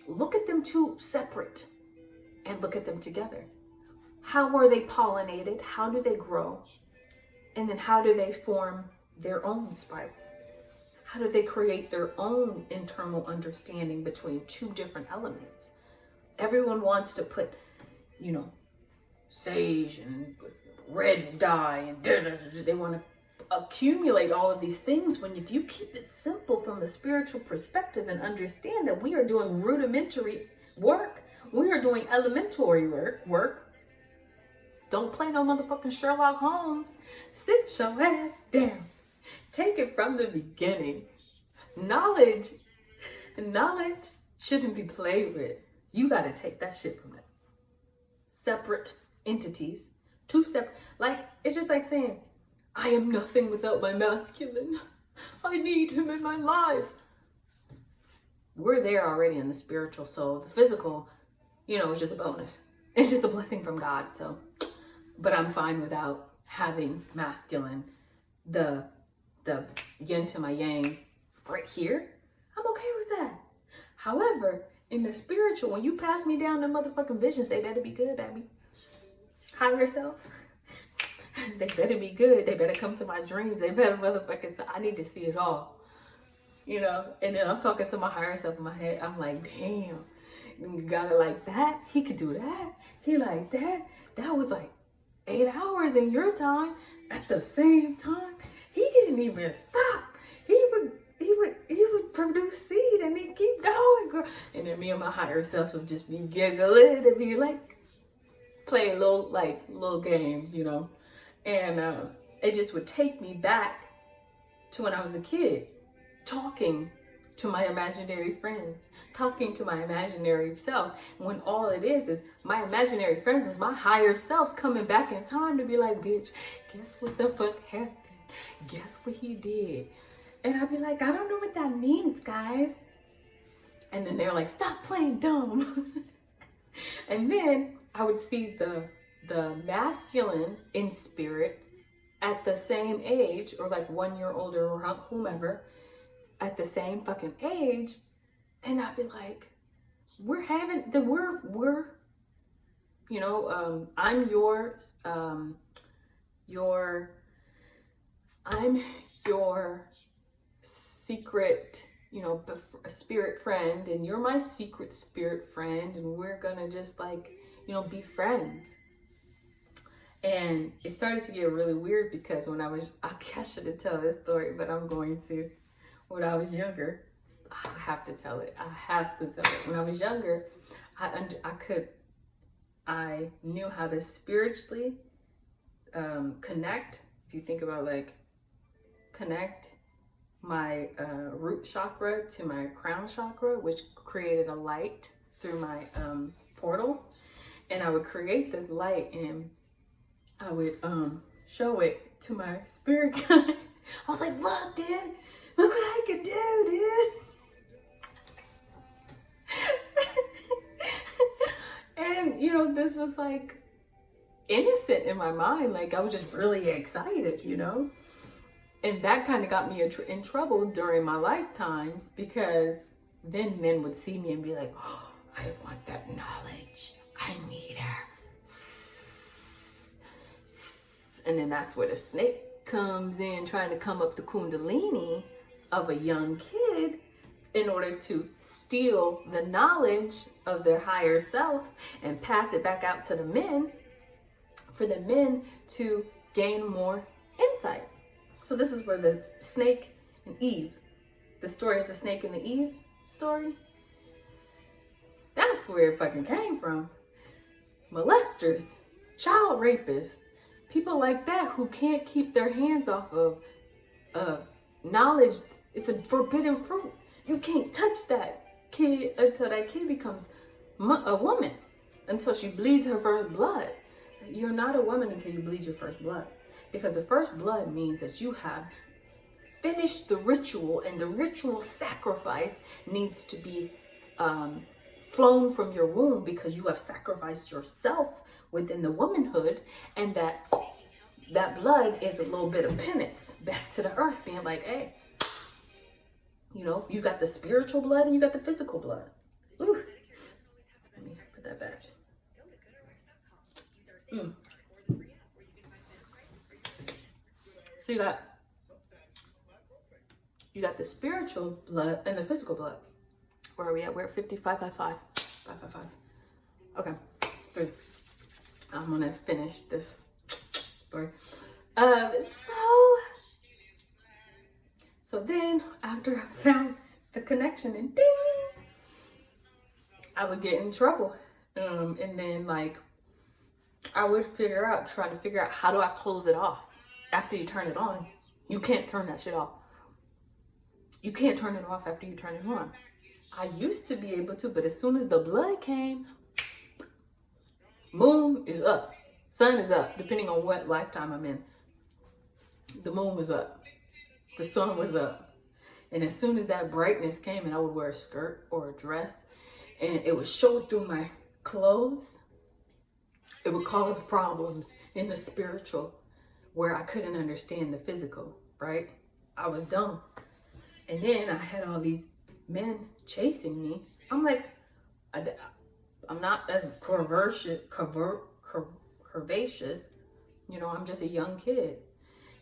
Look at them two separate and look at them together. How are they pollinated? How do they grow? And then how do they form their own spiral? How do they create their own internal understanding between two different elements? Everyone wants to put, you know, sage and red dye and they want to accumulate all of these things, when if you keep it simple from the spiritual perspective and understand that we are doing rudimentary work, we are doing elementary work. Don't play no motherfucking Sherlock Holmes. Sit your ass down. Take it from the beginning. Knowledge shouldn't be played with. You got to take that shit from it. Separate entities, two separate, like, it's just like saying, I am nothing without my masculine. I need him in my life. We're there already in the spiritual soul. The physical, you know, is just a bonus. It's just a blessing from God. So, but I'm fine without having masculine, the yin to my yang right here. I'm okay with that. However, in the spiritual, when you pass me down the motherfucking visions, they better be good, baby. Higher self. They better be good. They better come to my dreams. They better motherfucking say, I need to see it all. You know? And then I'm talking to my higher self in my head. I'm like, damn. You got it like that? He could do that? He like that? That was like 8 hours in your time at the same time. He didn't even stop. He would produce seed and he'd keep going, girl. And then me and my higher self would just be giggling and be like playing little games, you know. And it just would take me back to when I was a kid, talking to my imaginary friends, talking to my imaginary self, when all it is my imaginary friends is my higher selves coming back in time to be like, bitch, guess what the fuck happened? Guess what he did? And I'd be like, I don't know what that means, guys. And then they're like, stop playing dumb. And then I would see the masculine in spirit at the same age, or like 1 year older or whomever, at the same fucking age. And I'd be like, you know, I'm yours, I'm your secret, you know, spirit friend, and you're my secret spirit friend, and we're gonna just like, you know, be friends. And it started to get really weird because when I shouldn't tell this story, but I'm going to. When I was younger, I have to tell it. When I was younger, I knew how to spiritually connect. If you think about like connect my root chakra to my crown chakra, which created a light through my portal. And I would create this light and I would show it to my spirit guide. I was like, look, dude, look what I could do, dude. And, you know, this was like innocent in my mind. Like I was just really excited, you know. And that kind of got me in trouble during my lifetimes, because then men would see me and be like, oh, I want that knowledge. I need her. And then that's where the snake comes in, trying to come up the kundalini of a young kid in order to steal the knowledge of their higher self and pass it back out to the men, for the men to gain more insight. So this is where the snake and Eve, the story of the snake and the Eve, story, that's where it fucking came from. Molesters, child rapists, people like that who can't keep their hands off of knowledge. It's a forbidden fruit. You can't touch that kid until that kid becomes a woman, until she bleeds her first blood. You're not a woman until you bleed your first blood, because the first blood means that you have finished the ritual, and the ritual sacrifice needs to be flown from your womb, because you have sacrificed yourself within the womanhood, and that blood is a little bit of penance back to the earth, being like, hey, you know, you got the spiritual blood and you got the physical blood. Ooh. Let me put that back. So you got the spiritual blood and the physical blood. Where are we at? We're at 5555. 555. Okay. Good. I'm gonna finish this story. So then after I found the connection and ding, I would get in trouble. And then like I would try to figure out how do I close it off after you turn it on. You can't turn that shit off. You can't turn it off after you turn it on. I used to be able to, but as soon as the blood came, moon is up, sun is up, depending on what lifetime I'm in. The moon was up, the sun was up. And as soon as that brightness came, and I would wear a skirt or a dress, and it would show through my clothes, it would cause problems in the spiritual where I couldn't understand the physical, right? I was dumb. And then I had all these men chasing me. I'm like, I'm not as curvaceous, you know, I'm just a young kid.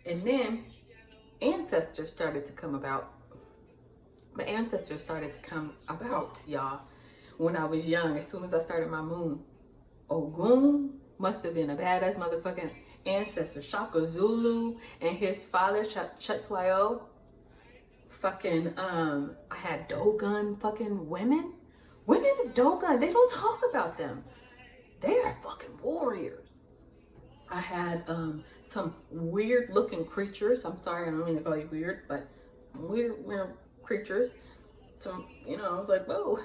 And then ancestors started to come about. My ancestors started to come about, y'all, when I was young. As soon as I started my moon, Ogun must have been a badass motherfucking ancestor. Shaka Zulu and his father, Chetwayo. Fucking, I had Dogon fucking women. Women of Dogon, they don't talk about them. They are fucking warriors. I had some weird looking creatures. I'm sorry, I don't mean to call you weird, but weird creatures. Some, you know, I was like, whoa.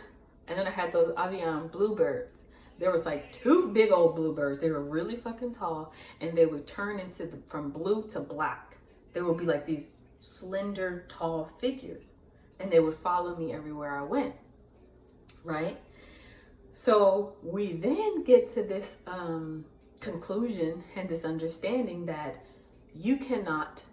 And then I had those avian bluebirds. There was like 2 big old bluebirds. They were really fucking tall, and they would turn into from blue to black. They would be like these slender, tall figures, and they would follow me everywhere I went, right? So we then get to this conclusion and this understanding that you cannot,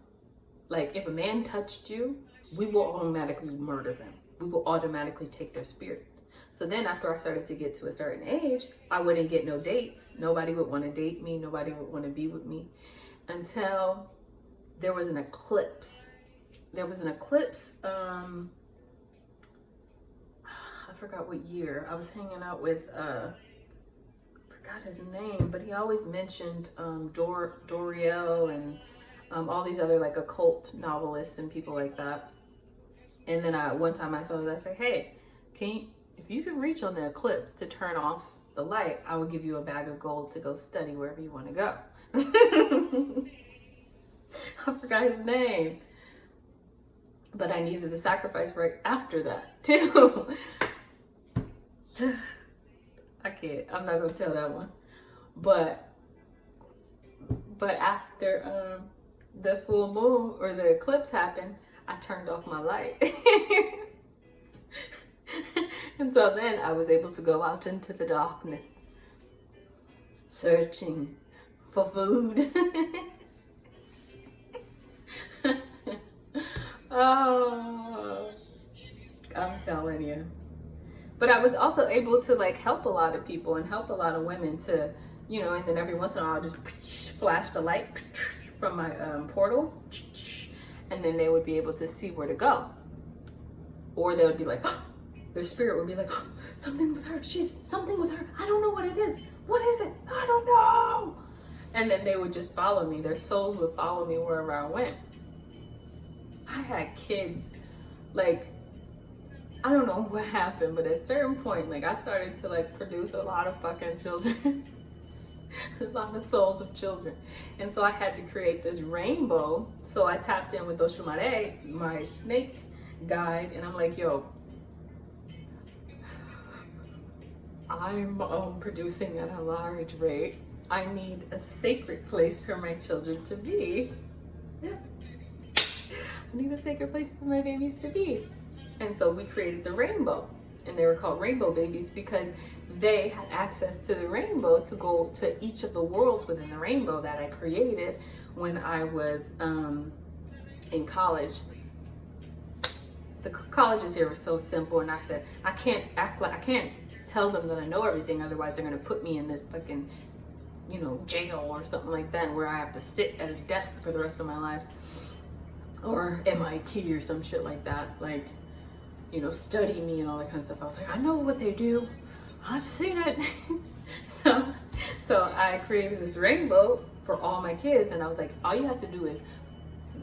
like, if a man touched you, we will automatically murder them. We will automatically take their spirit. So then after I started to get to a certain age, I wouldn't get no dates. Nobody would want to date me. Nobody would want to be with me until there was an eclipse. There was an eclipse, I forgot what year. I was hanging out with, forgot his name, but he always mentioned Doriel and all these other like occult novelists and people like that. And then one time I saw this, I said, hey, if you could reach on the eclipse to turn off the light, I will give you a bag of gold to go study wherever you want to go. I forgot his name. But I needed a sacrifice right after that, too. I'm not going to tell that one. But after the full moon or the eclipse happened, I turned off my light. And so then I was able to go out into the darkness, searching for food. Oh, I'm telling you. But I was also able to like help a lot of people and help a lot of women to, you know, and then every once in a while I'll just flash the light from my portal, and then they would be able to see where to go. Or they would be like, oh, their spirit would be like, oh, something with her. She's something with her. I don't know what it is. What is it? I don't know. And then they would just follow me. Their souls would follow me wherever I went. I had kids, like, I don't know what happened, but at a certain point, like I started to like produce a lot of fucking children. A lot of souls of children. And so I had to create this rainbow. So I tapped in with Oshumare, my snake guide, and I'm like, yo, I'm producing at a large rate. I need a sacred place for my children to be. Yeah. I need a sacred place for my babies to be. And so we created the rainbow. And they were called rainbow babies because they had access to the rainbow to go to each of the worlds within the rainbow that I created when I was in college. The colleges here were so simple, and I said, I can't tell them that I know everything, otherwise they're gonna put me in this fucking, jail or something like that, where I have to sit at a desk for the rest of my life, or MIT or some shit like that, like, study me and all that kind of stuff. I was like, I know what they do. I've seen it. So I created this rainbow for all my kids, and I was like, all you have to do is,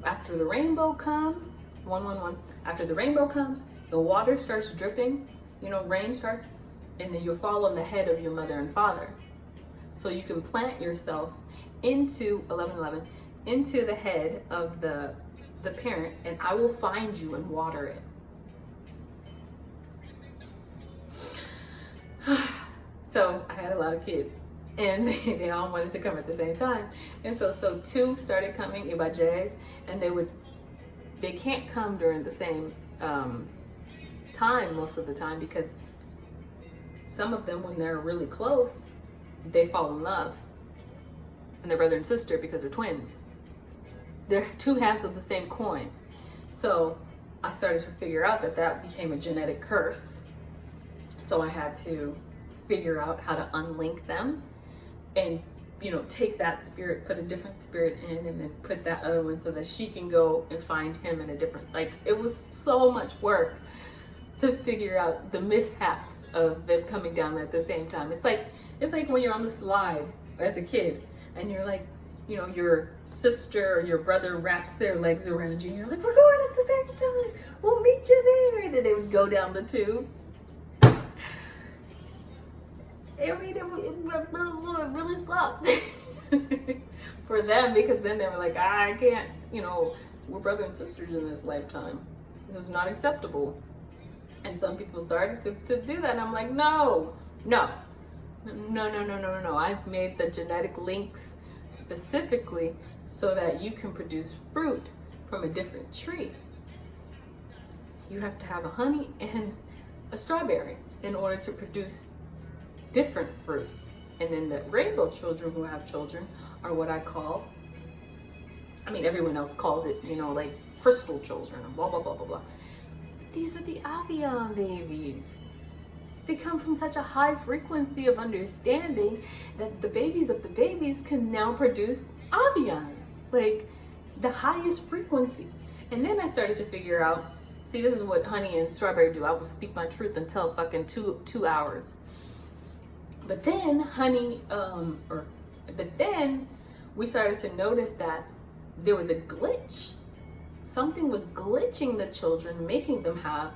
after the rainbow comes, 111, after the rainbow comes, the water starts dripping, rain starts, and then you'll fall on the head of your mother and father. So you can plant yourself into 1111, into the head of the parent, and I will find you and water it. So I had a lot of kids, and they all wanted to come at the same time. And so two started coming, Ibajes, and they can't come during the same time most of the time, because some of them, when they're really close, they fall in love. And they're brother and sister because they're twins. They're two halves of the same coin. So I started to figure out that became a genetic curse. So I had to figure out how to unlink them and, take that spirit, put a different spirit in, and then put that other one so that she can go and find him in a different, it was so much work to figure out the mishaps of them coming down at the same time. It's like when you're on the slide as a kid and you're like, your sister or your brother wraps their legs around you and you're like, we're going at the same time, we'll meet you there. And then they would go down the tube. I mean, it really sucked for them, because then they were like, I can't, we're brother and sisters in this lifetime. This is not acceptable. And some people started to do that. And I'm like, no. I've made the genetic links specifically so that you can produce fruit from a different tree. You have to have a honey and a strawberry in order to produce different fruit. And then the rainbow children who have children are what I call, everyone else calls it, like crystal children and blah, blah, blah, blah, blah. But these are the Avian babies. They come from such a high frequency of understanding that the babies of the babies can now produce Avian, like the highest frequency. And then I started to figure out, see, this is what honey and strawberry do. I will speak my truth until fucking two hours. But then but then we started to notice that there was a glitch. Something was glitching the children, making them have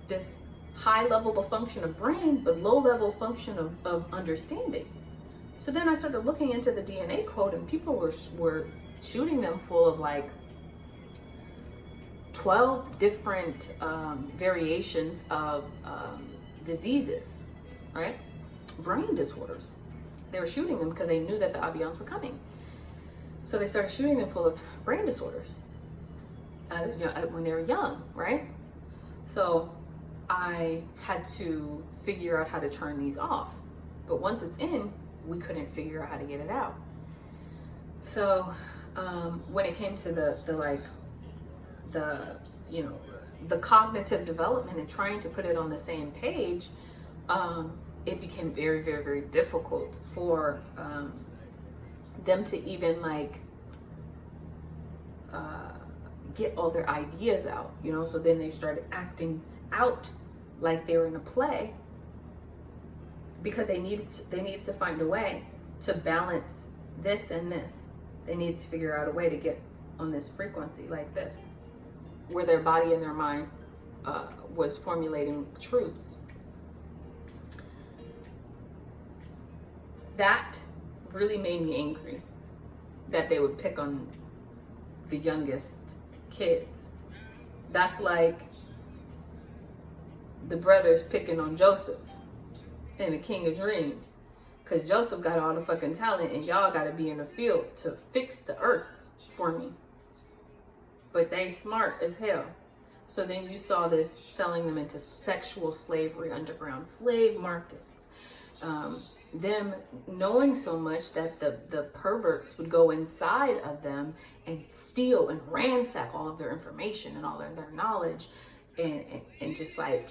this high level of function of brain, but low level function of understanding. So then I started looking into the DNA code, and people were shooting them full of like 12 different variations of diseases, right? Brain disorders. They were shooting them because they knew that the Avians were coming. So they started shooting them full of brain disorders when they were young, right? So I had to figure out how to turn these off. But once it's in, we couldn't figure out how to get it out. So when it came to the cognitive development and trying to put it on the same page, it became very, very, very difficult for them to even get all their ideas out, So then they started acting out like they were in a play, because they needed to find a way to balance this and this. They needed to figure out a way to get on this frequency like this, where their body and their mind was formulating truths. That really made me angry, that they would pick on the youngest kids. That's like the brothers picking on Joseph in the King of Dreams, because Joseph got all the fucking talent and y'all got to be in the field to fix the earth for me. But they smart as hell. So then you saw this selling them into sexual slavery, underground slave markets. Them knowing so much that the perverts would go inside of them and steal and ransack all of their information and all of their knowledge. And just like,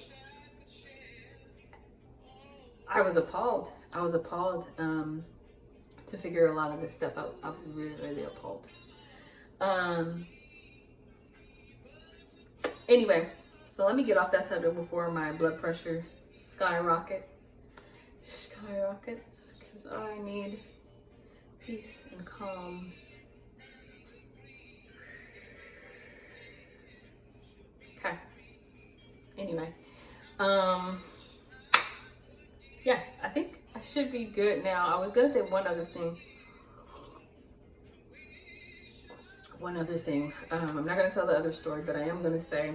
I was appalled. I was appalled to figure a lot of this stuff out. I was really, really appalled. Anyway, so let me get off that subject before my blood pressure skyrockets, because I need peace and calm. Okay. Anyway, yeah, I think I should be good now. I was gonna say one other thing. I'm not gonna tell the other story, but I am gonna say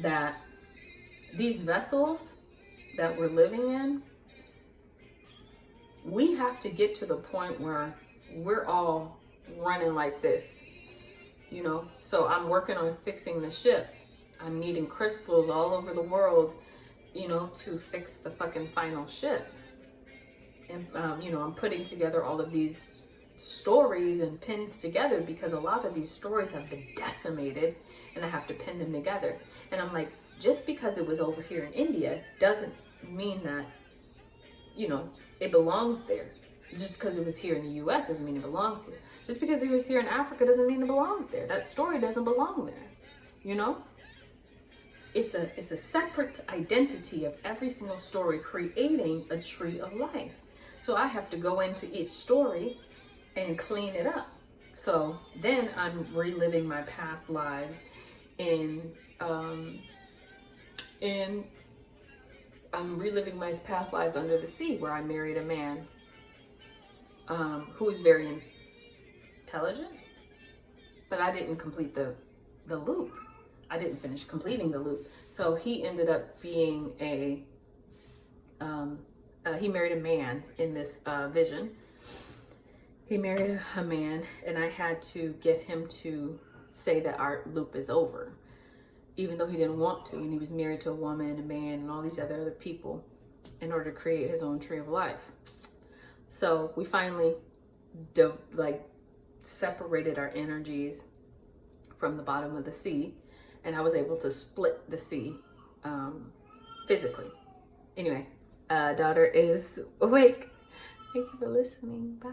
that these vessels that we're living in, we have to get to the point where we're all running like this, you know? So I'm working on fixing the ship. I'm needing crystals all over the world, you know, to fix the fucking final ship. And, you know, I'm putting together all of these stories and pins together because a lot of these stories have been decimated and I have to pin them together. And I'm like, just because it was over here in India doesn't mean that, you know, it belongs there. Just because it was here in the US doesn't mean it belongs here. Just because it was here in Africa doesn't mean it belongs there. That story doesn't belong there, you know? It's a separate identity of every single story creating a tree of life. So I have to go into each story and clean it up. So then I'm reliving my past lives I'm reliving my past lives under the sea, where I married a man who was very intelligent, but I didn't complete the loop. I didn't finish completing the loop. So he ended up being he married a man in this vision. He married a man, and I had to get him to say that our loop is over, even though he didn't want to. And he was married to a woman, a man, and all these other people in order to create his own tree of life. So we finally separated our energies from the bottom of the sea, and I was able to split the sea physically. Anyway, daughter is awake. Thank you for listening. Bye.